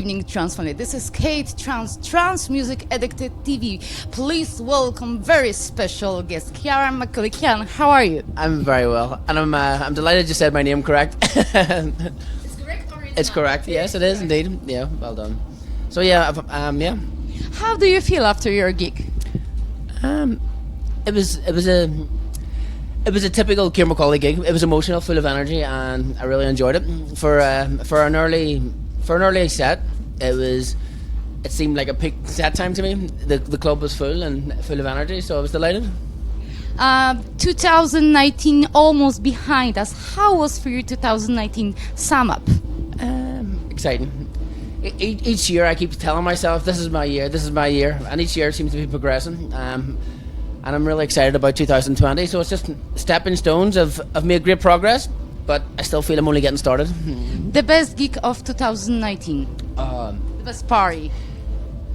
Evening Trans Family. This is Kate Trans Music Addicted TV. Please welcome very special guest Ciaran Mcauley. Ciaran, how are you? I'm very well, and I'm delighted you said my name correct. It's correct or It's correct. Yes, it is indeed. Yeah, well done. So yeah, yeah. How do you feel after your gig? It was a typical Ciaran Mcauley gig. It was emotional, full of energy, and I really enjoyed it. For an early set, it seemed like a peak set time to me. The club was full and full of energy, so I was delighted. 2019 almost behind us. How was for you 2019 sum up? Exciting. Each year I keep telling myself this is my year, and each year seems to be progressing. And I'm really excited about 2020. So it's just stepping stones. I've made great progress, but I still feel I'm only getting started. The best gig of 2019. The best party.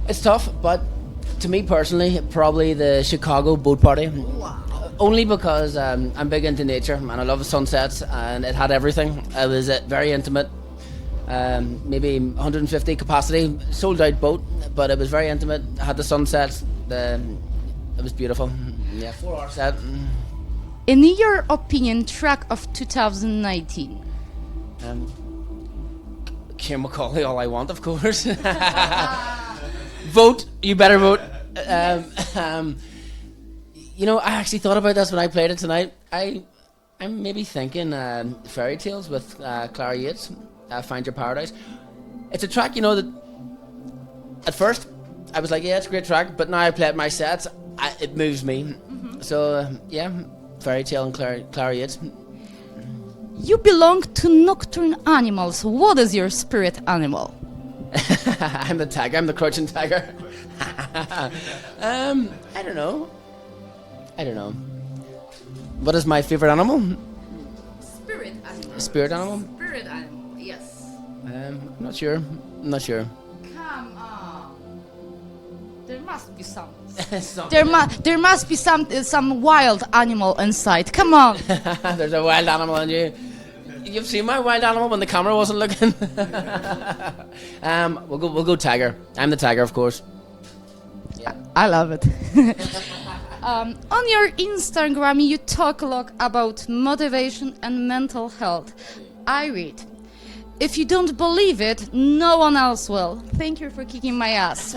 It's tough, but to me personally, probably the Chicago boat party. Wow. Only because I'm big into nature and I love sunsets, and it had everything. It was very intimate. Maybe 150 capacity, sold out boat, but it was very intimate. It had the sunsets. It was beautiful. Yeah, 4 hour set. In your opinion, track of 2019? Ciaran Mcauley, All I Want, of course. Vote, you better vote. I actually thought about this when I played it tonight. I'm maybe thinking Fairy Tales with Clara Yates, Find Your Paradise. It's a track, that at first I was like, yeah, it's a great track, but now I play it my sets, it moves me. Mm-hmm. So, yeah, Fairy Tale and Clara Yates. You belong to nocturnal animals. What is your spirit animal? I'm the tiger. I'm the crouching tiger. I don't know. What is my favorite animal? Spirit animal. Spirit animal? Spirit animal, yes. I'm not sure. Come on. There must be some. There must be some wild animal inside. Come on. There's a wild animal in you. You've seen my wild animal when the camera wasn't looking. We'll go tiger. I'm the tiger, of course. Yeah. I love it. On your Instagram, you talk a lot about motivation and mental health. I read, if you don't believe it, no one else will. Thank you for kicking my ass.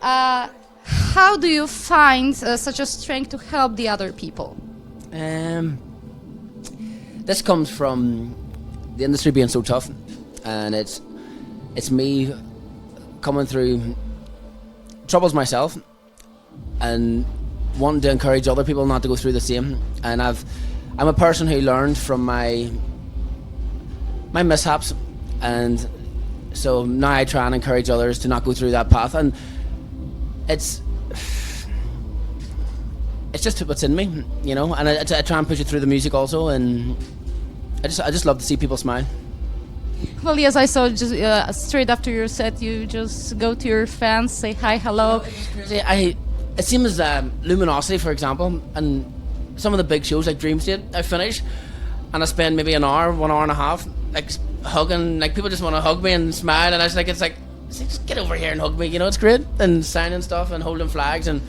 How do you find such a strength to help the other people? This comes from the industry being so tough, and it's me coming through troubles myself and wanting to encourage other people not to go through the same. And I'm a person who learned from my mishaps, and so now I try and encourage others to not go through that path. And it's just what's in me, and I try and push it through the music also, and I just love to see people smile. Well, yes, I saw just straight after your set, you just go to your fans, say hi, hello. It seems Luminosity, for example, and some of the big shows like Dream State, I finish and I spend maybe 1 hour and a half, like hugging, like people just want to hug me and smile, and it's like just get over here and hug me, it's great, and signing stuff and holding flags, and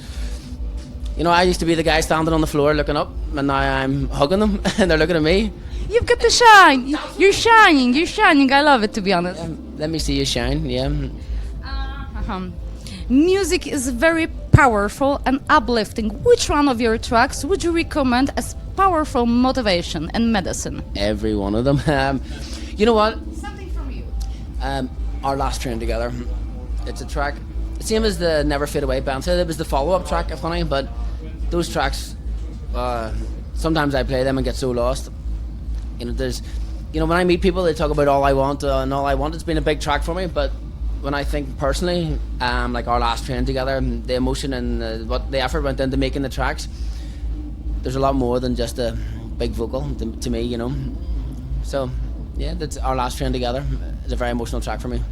I used to be the guy standing on the floor looking up, and now I'm hugging them and they're looking at me. You've got the shine. You're shining. I love it, to be honest. Let me see you shine. Yeah. Music is very powerful and uplifting. Which one of your tracks would you recommend as powerful motivation and medicine? Every one of them. You know what? Something from you. Our Last Train Together. It's a track, same as the Never Fade Away band. So it was the follow-up track, funny, but those tracks, sometimes I play them and get so lost. When I meet people, they talk about All I Want, and All I Want has been a big track for me, but when I think personally, like Our Last Train Together, the emotion and what the effort went into making the tracks, there's a lot more than just a big vocal to me, So, yeah, that's Our Last Train Together. It's a very emotional track for me.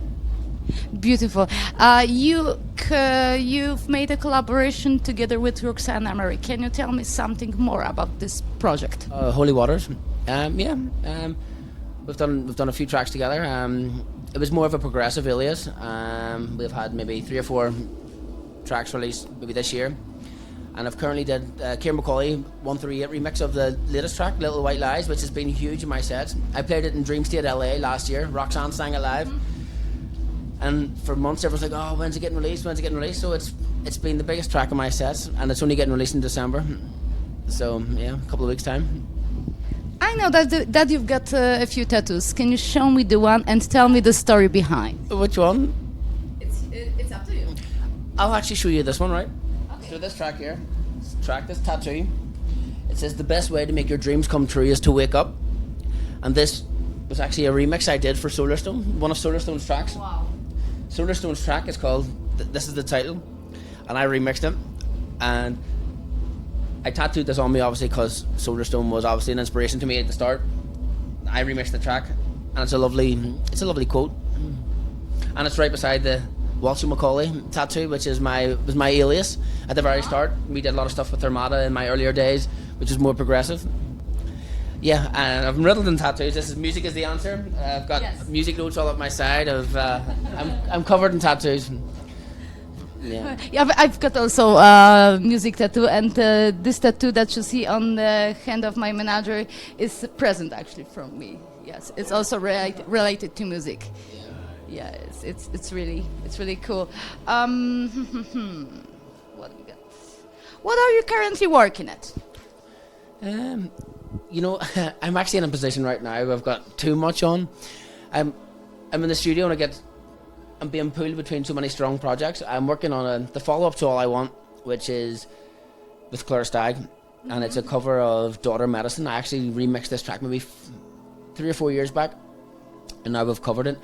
Beautiful. You've made a collaboration together with Roxanne Emery. Can you tell me something more about this project? Holy Waters. We've done a few tracks together. it was more of a progressive alias. We've had maybe 3 or 4 tracks released maybe this year, and I've currently did Ciaran Mcauley 138 remix of the latest track, Little White Lies, which has been huge in my sets. I played it in Dream State LA last year. Roxanne sang it live, and for months everyone's like, "Oh, when's it getting released? When's it getting released?" So it's been the biggest track of my sets, and it's only getting released in December. So yeah, a couple of weeks time. I know that you've got a few tattoos. Can you show me the one and tell me the story behind? Which one? It's up to you. I'll actually show you this one, right? Okay. So this track here, this tattoo, it says the best way to make your dreams come true is to wake up. And this was actually a remix I did for Solarstone, one of Solarstone's tracks. Wow. Solarstone's track is called, this is the title, and I remixed it. And I tattooed this on me obviously because Solarstone was obviously an inspiration to me at the start. I remixed the track, and it's a lovely quote. And it's right beside the Ciaran Mcauley tattoo, which was my alias at the very start. We did a lot of stuff with Armada in my earlier days, which was more progressive. Yeah, and I'm riddled in tattoos. This is Music is the Answer. I've got music notes all up my side. I'm covered in tattoos. Yeah. Yeah, I've got also music tattoo, and this tattoo that you see on the hand of my manager is a present actually from me. Yes, it's also related to music. Yeah, it's really cool. What we got? What are you currently working at? You know, I'm actually in a position right now. I've got too much on. I'm in the studio and I'm being pulled between so many strong projects. I'm working on the follow-up to All I Want, which is with Claire Stagg, and it's a cover of Daughter Medicine. I actually remixed this track maybe 3 or 4 years back, and now we've covered it,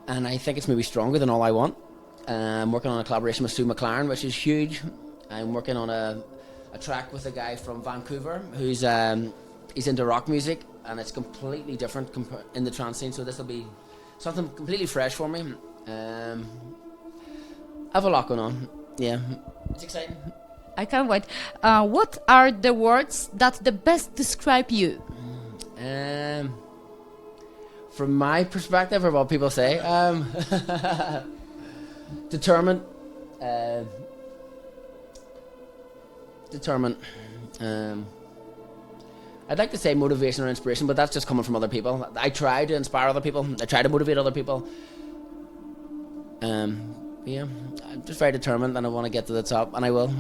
and I think it's maybe stronger than All I Want. I'm working on a collaboration with Sue McLaren, which is huge. I'm working on a track with a guy from Vancouver who's he's into rock music, and it's completely different in the trance scene, so this will be something completely fresh for me. I have a lot going on. Yeah, it's exciting. I can't wait. What are the words that the best describe you? From my perspective, or what people say, determined. I'd like to say motivation or inspiration, but that's just coming from other people. I try to inspire other people. I try to motivate other people. Yeah, I'm just very determined, and I want to get to the top, and I will.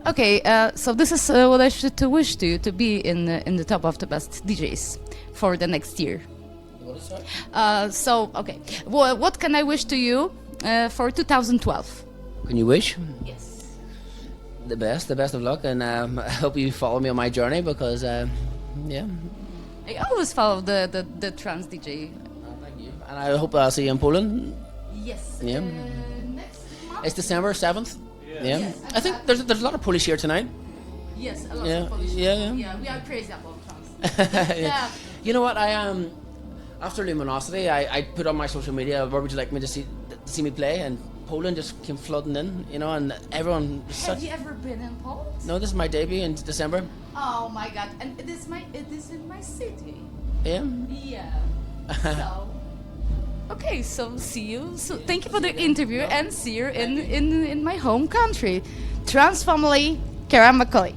Okay, so this is what I should wish to be in the top of the best DJs for the next year. What is that? So okay, what can I wish to you for 2012? Can you wish? Yes. The best of luck, and I hope you follow me on my journey because, yeah. I always follow the trance DJ. Thank you, and I hope I'll see you in Poland. Yes. Yeah. Next month? It's December 7th. Yeah. Yes, I think there's a lot of Polish here tonight. Yes, a lot Yeah, of Polish. yeah. Yeah, we are crazy about trance. Yeah. You know what? After Luminosity, I put on my social media, where would you like me to see me play? And Poland just came flooding in, you know, and everyone. Have you ever been in Poland? No, this is my debut in December. Oh my God! And it is in my city. Yeah. Yeah. So. Okay, so see you. So thank you for the interview, and see you in my home country. Trans family, Ciaran Mcauley.